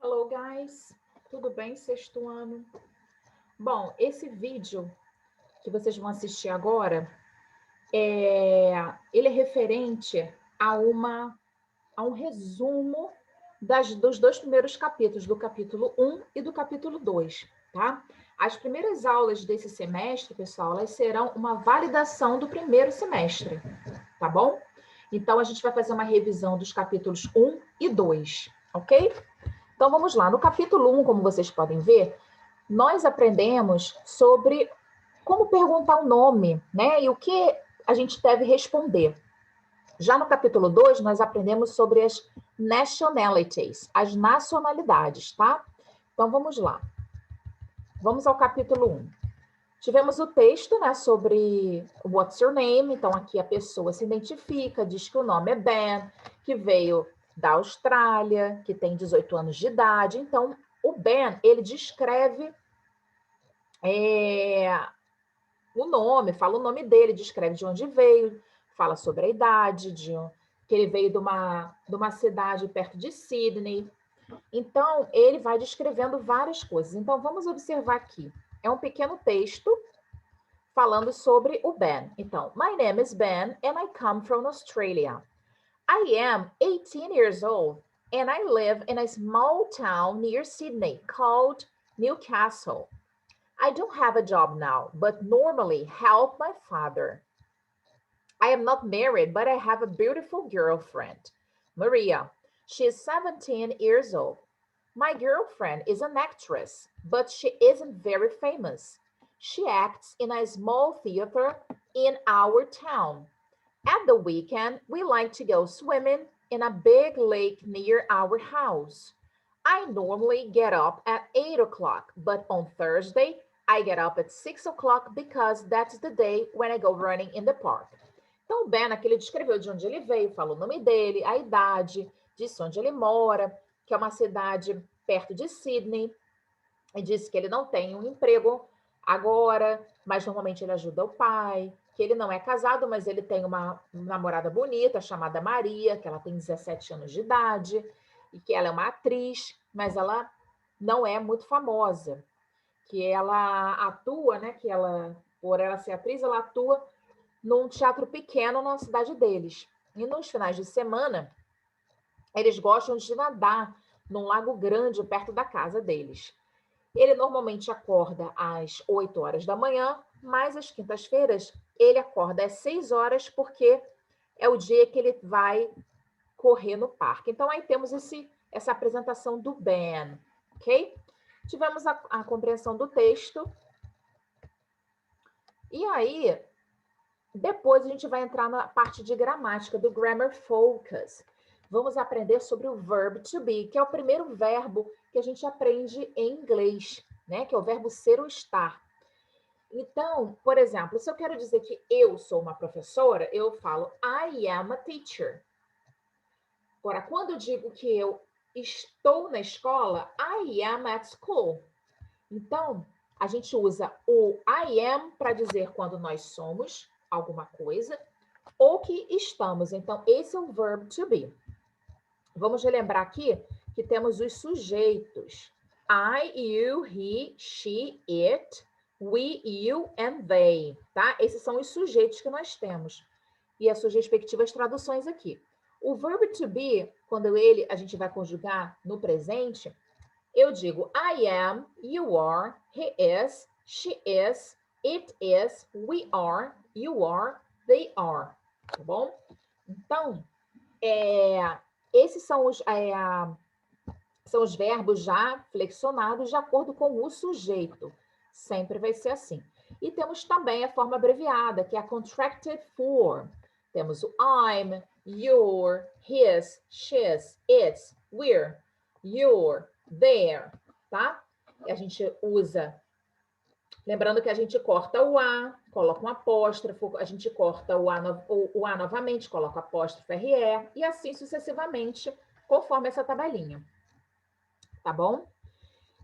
Hello, guys! Tudo bem, sexto ano? Bom, esse vídeo que vocês vão assistir agora, ele é referente a um resumo dos dois primeiros capítulos, do capítulo 1 e do capítulo 2, tá? As primeiras aulas desse semestre, pessoal, elas serão uma validação do primeiro semestre, tá bom? Então, a gente vai fazer uma revisão dos capítulos 1 e 2, ok? Então, vamos lá. No capítulo 1, como vocês podem ver, nós aprendemos sobre como perguntar o nome, né? E o que a gente deve responder. Já no capítulo 2, nós aprendemos sobre as nationalities, as nacionalidades, tá? Então, vamos lá. Vamos ao capítulo 1. Tivemos o texto, né, sobre what's your name. Então, aqui a pessoa se identifica, diz que o nome é Ben, que veio da Austrália, que tem 18 anos de idade. Então, o Ben, ele descreve o nome, fala o nome dele, descreve de onde veio, fala sobre a idade, que ele veio de uma cidade perto de Sydney. Então, ele vai descrevendo várias coisas. Então, vamos observar aqui. É um pequeno texto falando sobre o Ben. Então, my name is Ben and I come from Australia. I am 18 years old and I live in a small town near Sydney called Newcastle. I don't have a job now, but normally help my father. I am not married, but I have a beautiful girlfriend, Maria. She is 17 years old. My girlfriend is an actress, but she isn't very famous. She acts in a small theater in our town. At the weekend, we like to go swimming in a big lake near our house. I normally get up at 8 o'clock, but on Thursday, I get up at 6 o'clock because that's the day when I go running in the park. Então, o Ben aqui, ele descreveu de onde ele veio, falou o nome dele, a idade, disse onde ele mora, que é uma cidade perto de Sydney, e disse que ele não tem um emprego agora, mas normalmente ele ajuda o pai, que ele não é casado, mas ele tem uma namorada bonita chamada Maria, que ela tem 17 anos de idade, e que ela é uma atriz, mas ela não é muito famosa, que ela atua, né, que ela, por ela ser atriz, ela atua num teatro pequeno na cidade deles. E nos finais de semana, eles gostam de nadar num lago grande perto da casa deles. Ele normalmente acorda às 8 horas da manhã, mas às quintas-feiras ele acorda às 6 horas, porque é o dia que ele vai correr no parque. Então, aí temos essa apresentação do Ben, ok? Tivemos a compreensão do texto. E aí, depois a gente vai entrar na parte de gramática, do Grammar Focus. Vamos aprender sobre o verb to be, que é o primeiro verbo que a gente aprende em inglês, né? Que é o verbo ser ou estar. Então, por exemplo, se eu quero dizer que eu sou uma professora, eu falo I am a teacher. Agora, quando eu digo que eu estou na escola, I am at school. Então, a gente usa o I am para dizer quando nós somos alguma coisa ou que estamos. Então, esse é o verb to be. Vamos relembrar aqui que temos os sujeitos. I, you, he, she, it, we, you and they, tá? Esses são os sujeitos que nós temos. E as suas respectivas traduções aqui. O verb to be, quando a gente vai conjugar no presente, eu digo I am, you are, he is, she is, it is, we are, you are, they are. Tá bom? Então, esses são os verbos já flexionados de acordo com o sujeito. Sempre vai ser assim. E temos também a forma abreviada, que é a contracted form. Temos o I'm, your, his, she's, it's, we're, your, their, tá? E a gente usa, lembrando que a gente corta o A, coloca um apóstrofo, a gente corta o A novamente, coloca apóstrofo RE, e assim sucessivamente, conforme essa tabelinha. Tá bom?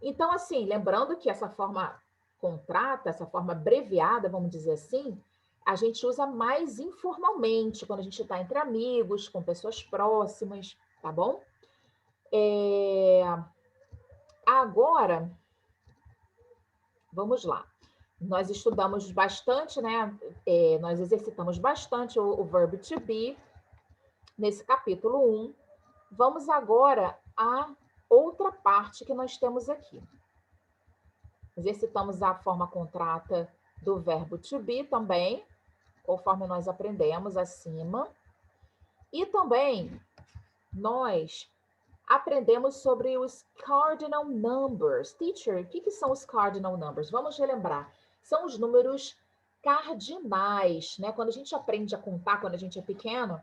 Então, assim, lembrando que essa forma contrata, essa forma abreviada, vamos dizer assim, a gente usa mais informalmente, quando a gente está entre amigos, com pessoas próximas, tá bom? Agora, vamos lá. Nós estudamos bastante, né? Nós exercitamos bastante o verbo to be nesse capítulo 1. Vamos agora à outra parte que nós temos aqui. Exercitamos a forma contrata do verbo to be também, conforme nós aprendemos acima. E também nós aprendemos sobre os cardinal numbers. Teacher, o que são os cardinal numbers? Vamos relembrar. São os números cardinais, né? Quando a gente aprende a contar, quando a gente é pequeno,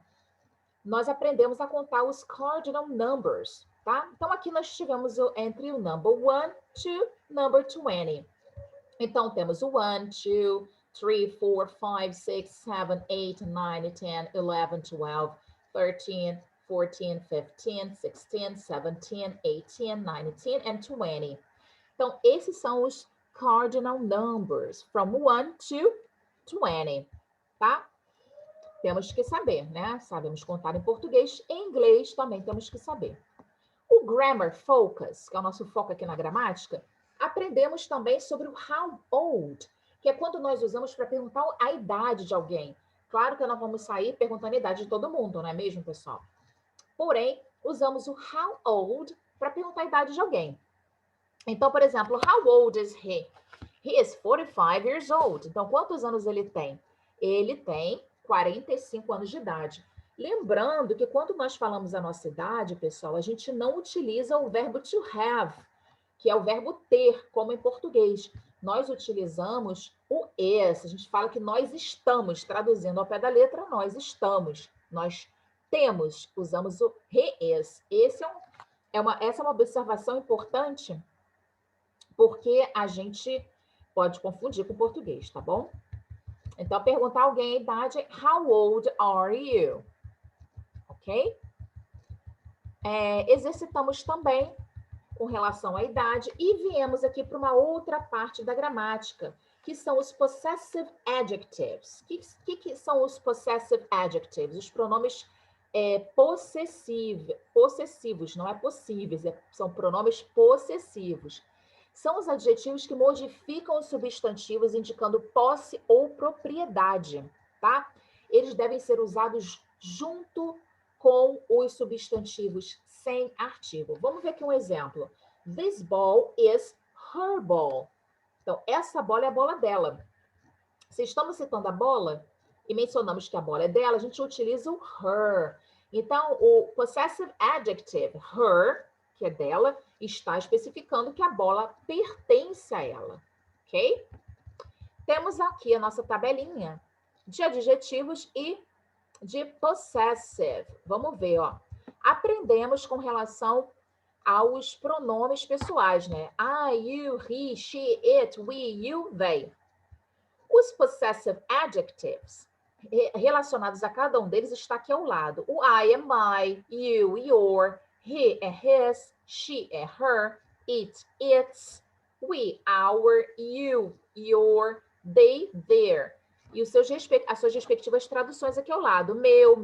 nós aprendemos a contar os cardinal numbers, tá? Então, aqui nós tivemos entre o number 1 to number 20. Então, temos o 1, 2, 3, 4, 5, 6, 7, 8, 9, 10, 11, 12, 13, 14, 15, 16, 17, 18, 19, and 20. Então, esses são os cardinal numbers, from 1 to 20, tá? Temos que saber, né? Sabemos contar em português, em inglês também temos que saber. O grammar focus, que é o nosso foco aqui na gramática, aprendemos também sobre o how old, que é quando nós usamos para perguntar a idade de alguém. Claro que não vamos sair perguntando a idade de todo mundo, não é mesmo, pessoal? Porém, usamos o how old para perguntar a idade de alguém. Então, por exemplo, how old is he? He is 45 years old. Então, quantos anos ele tem? Ele tem 45 anos de idade. Lembrando que quando nós falamos a nossa idade, pessoal, a gente não utiliza o verbo to have, que é o verbo ter, como em português. Nós utilizamos o is. A gente fala que nós estamos, traduzindo ao pé da letra, nós estamos. Nós temos, usamos o he is. Essa é uma observação importante, porque a gente pode confundir com o português, tá bom? Então, perguntar a alguém a idade, how old are you? Ok? Exercitamos também com relação à idade e viemos aqui para uma outra parte da gramática, que são os possessive adjectives. O que são os possessive adjectives? Os pronomes possessivos, não é possíveis, são pronomes possessivos. São os adjetivos que modificam os substantivos indicando posse ou propriedade, tá? Eles devem ser usados junto com os substantivos sem artigo. Vamos ver aqui um exemplo. This ball is her ball. Então, essa bola é a bola dela. Se estamos citando a bola e mencionamos que a bola é dela, a gente utiliza o her. Então, o possessive adjective, her, que é dela, está especificando que a bola pertence a ela, ok? Temos aqui a nossa tabelinha de adjetivos e de possessive. Vamos ver, ó. Aprendemos com relação aos pronomes pessoais, né? I, you, he, she, it, we, you, they. Os possessive adjectives relacionados a cada um deles está aqui ao lado. O I é my, you, your, he é his, she é her, it, its, we, our, you, your, they, their. E as suas respectivas traduções aqui ao lado. Meu,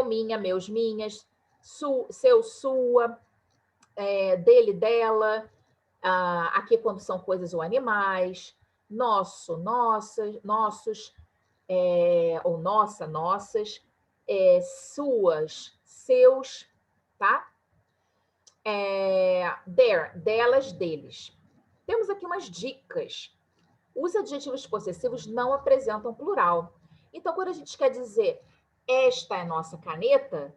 minha, meus, minhas, seu, sua, dele, dela. Aqui quando são coisas ou animais. Nosso, nossas, nossos, ou nossa, nossas, suas, seus, tá? Delas, deles. Temos aqui umas dicas. Os adjetivos possessivos não apresentam plural. Então, quando a gente quer dizer esta é nossa caneta,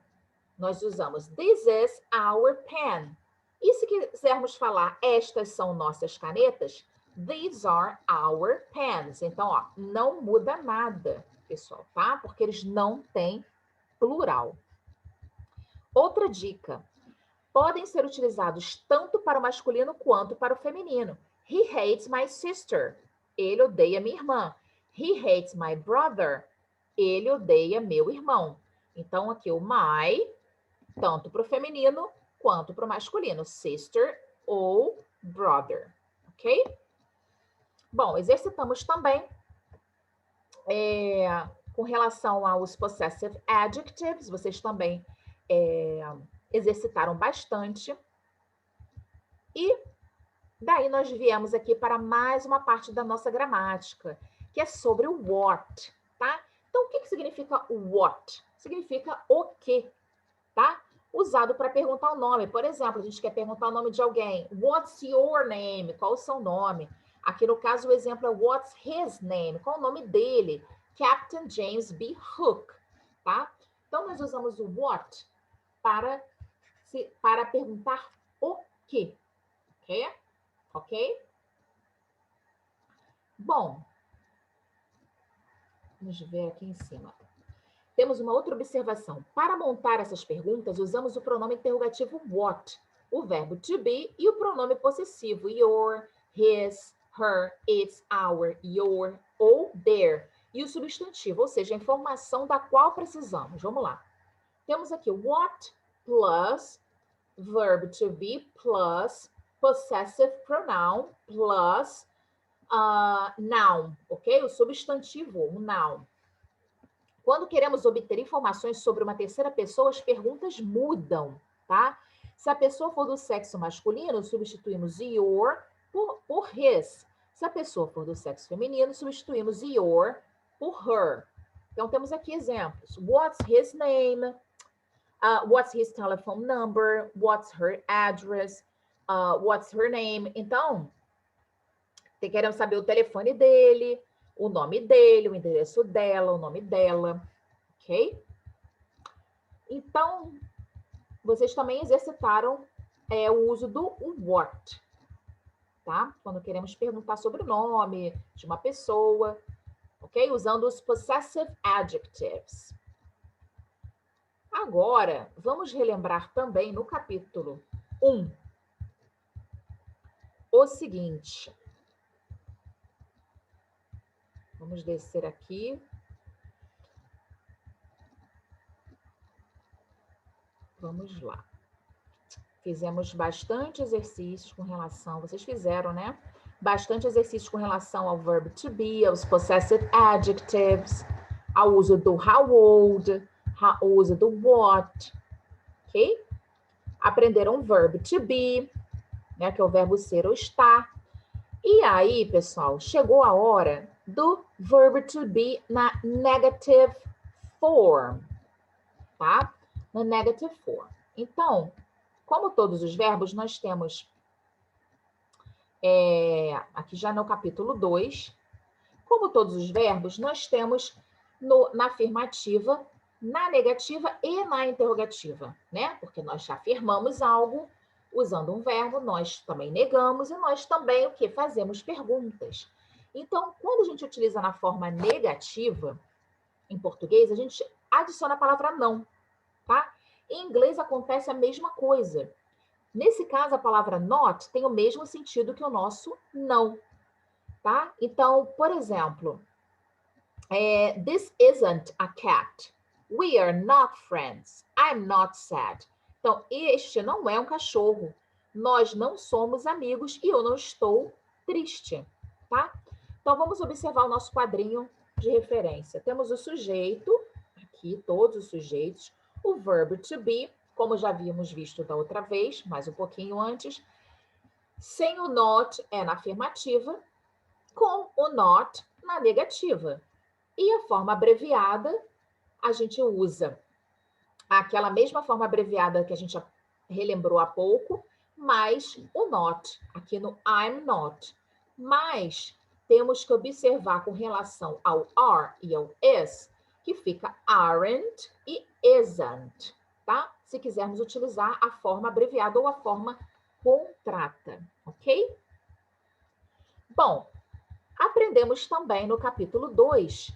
nós usamos this is our pen. E se quisermos falar estas são nossas canetas, these are our pens. Então, ó, não muda nada, pessoal, tá? Porque eles não têm plural. Outra dica. Podem ser utilizados tanto para o masculino quanto para o feminino. He hates my sister. Ele odeia minha irmã. He hates my brother. Ele odeia meu irmão. Então, aqui o my, tanto para o feminino quanto para o masculino. Sister ou brother. Ok? Bom, exercitamos também com relação aos possessive adjectives. Vocês também exercitaram bastante. E daí nós viemos aqui para mais uma parte da nossa gramática, que é sobre o what, tá? Então, o que significa what? Significa o quê, tá? Usado para perguntar o nome. Por exemplo, a gente quer perguntar o nome de alguém. What's your name? Qual o seu nome? Aqui no caso o exemplo é what's his name? Qual o nome dele? Captain James B. Hook, tá? Então nós usamos o what para perguntar o quê, ok? Ok? Bom, vamos ver aqui em cima. Temos uma outra observação. Para montar essas perguntas, usamos o pronome interrogativo what, o verbo to be e o pronome possessivo your, his, her, its, our, your ou their. E o substantivo, ou seja, a informação da qual precisamos. Vamos lá. Temos aqui what plus verb to be plus possessive pronoun plus noun, ok? O substantivo, o noun. Quando queremos obter informações sobre uma terceira pessoa, as perguntas mudam, tá? Se a pessoa for do sexo masculino, substituímos your por his. Se a pessoa for do sexo feminino, substituímos your por her. Então, temos aqui exemplos. What's his name? What's his telephone number? What's her address? What's her name? Então, queremos saber o telefone dele, o nome dele, o endereço dela, o nome dela, ok? Então, vocês também exercitaram o uso do what, tá? Quando queremos perguntar sobre o nome de uma pessoa, ok? Usando os possessive adjectives. Agora, vamos relembrar também no capítulo 1 o seguinte. Vamos descer aqui. Vamos lá. Fizemos bastante exercícios com relação... Vocês fizeram, né? Bastante exercícios com relação ao verb to be, aos possessive adjectives, ao uso do how old, ao uso do what, ok? Aprenderam o verb to be, né? Que é o verbo ser ou estar. E aí, pessoal, chegou a hora do verb to be na negative form, tá? Na negative form. Então, como todos os verbos, nós temos, aqui já no capítulo 2, como todos os verbos, nós temos na afirmativa, na negativa e na interrogativa, né? Porque nós já afirmamos algo usando um verbo, nós também negamos e nós também o que? Fazemos perguntas. Então, quando a gente utiliza na forma negativa, em português, a gente adiciona a palavra não, tá? Em inglês acontece a mesma coisa. Nesse caso, a palavra not tem o mesmo sentido que o nosso não, tá? Então, por exemplo, this isn't a cat. We are not friends. I'm not sad. Então, este não é um cachorro. Nós não somos amigos e eu não estou triste, tá? Então, vamos observar o nosso quadrinho de referência. Temos o sujeito, aqui, todos os sujeitos, o verbo to be, como já havíamos visto da outra vez, mais um pouquinho antes, sem o not é na afirmativa, com o not na negativa. E a forma abreviada, a gente usa aquela mesma forma abreviada que a gente relembrou há pouco, mais o not, aqui no I'm not. Mas temos que observar com relação ao are e ao is, que fica aren't e isn't, tá? Se quisermos utilizar a forma abreviada ou a forma contrata, ok? Bom, aprendemos também no capítulo 2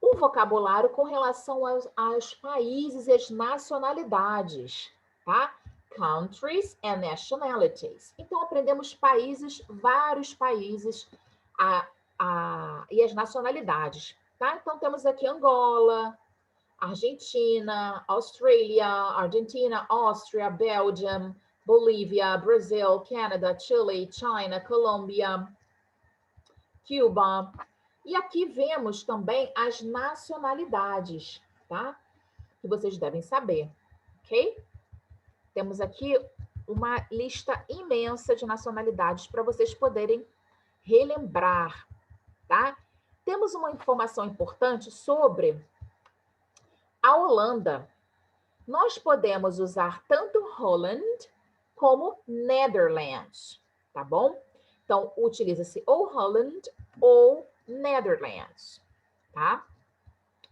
um vocabulário com relação aos países e às nacionalidades, tá? Countries and nationalities. Então, aprendemos países, vários países e as nacionalidades, tá? Então, temos aqui Angola, Argentina, Austrália, Argentina, Áustria, Belgium, Bolívia, Brasil, Canadá, Chile, China, Colômbia, Cuba. E aqui vemos também as nacionalidades, tá? Que vocês devem saber, ok? Temos aqui uma lista imensa de nacionalidades para vocês poderem relembrar, tá? Temos uma informação importante sobre a Holanda. Nós podemos usar tanto Holland como Netherlands, tá bom? Então, utiliza-se ou Holland ou Netherlands, tá?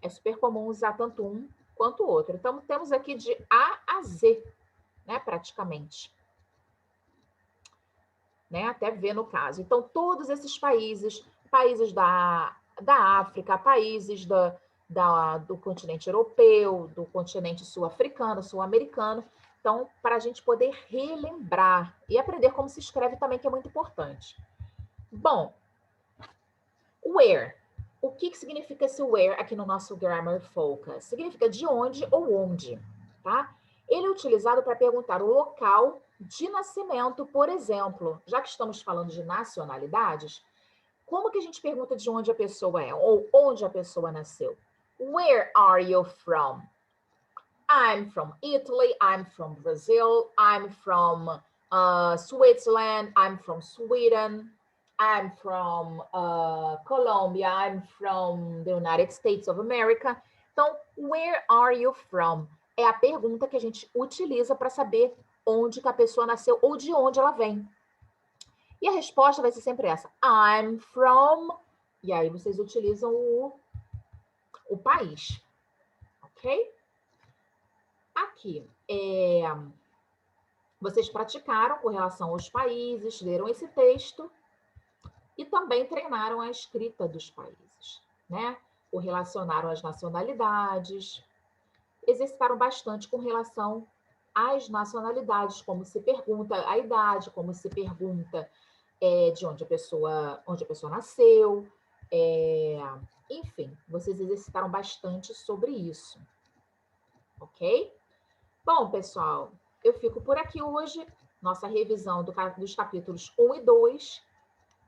É super comum usar tanto um quanto o outro. Então, temos aqui de A a Z, né, praticamente. Né, até ver no caso. Então, todos esses países, países da África, países do continente europeu, do continente sul-africano, sul-americano. Então, para a gente poder relembrar e aprender como se escreve também, que é muito importante. Bom, where. O que significa esse where aqui no nosso Grammar Focus? Significa de onde ou onde, tá? Ele é utilizado para perguntar o local de nascimento, por exemplo. Já que estamos falando de nacionalidades, como que a gente pergunta de onde a pessoa é ou onde a pessoa nasceu? Where are you from? I'm from Italy, I'm from Brazil, I'm from Switzerland, I'm from Sweden, I'm from Colombia, I'm from the United States of America. Então, where are you from? É a pergunta que a gente utiliza para saber onde que a pessoa nasceu ou de onde ela vem. E a resposta vai ser sempre essa. I'm from... E aí vocês utilizam o país. Ok? Aqui, vocês praticaram com relação aos países, leram esse texto e também treinaram a escrita dos países, né? Correlacionaram as nacionalidades, exercitaram bastante com relação às nacionalidades, como se pergunta a idade, como se pergunta de onde a pessoa nasceu, enfim, vocês exercitaram bastante sobre isso, ok? Bom, pessoal, eu fico por aqui hoje. Nossa revisão dos capítulos 1 e 2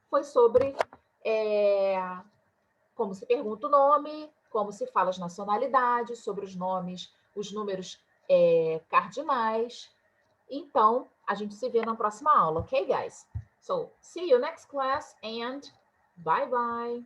foi sobre como se pergunta o nome, como se fala as nacionalidades, sobre os nomes, os números cardinais. Então, a gente se vê na próxima aula, ok, guys? So, see you next class and bye-bye.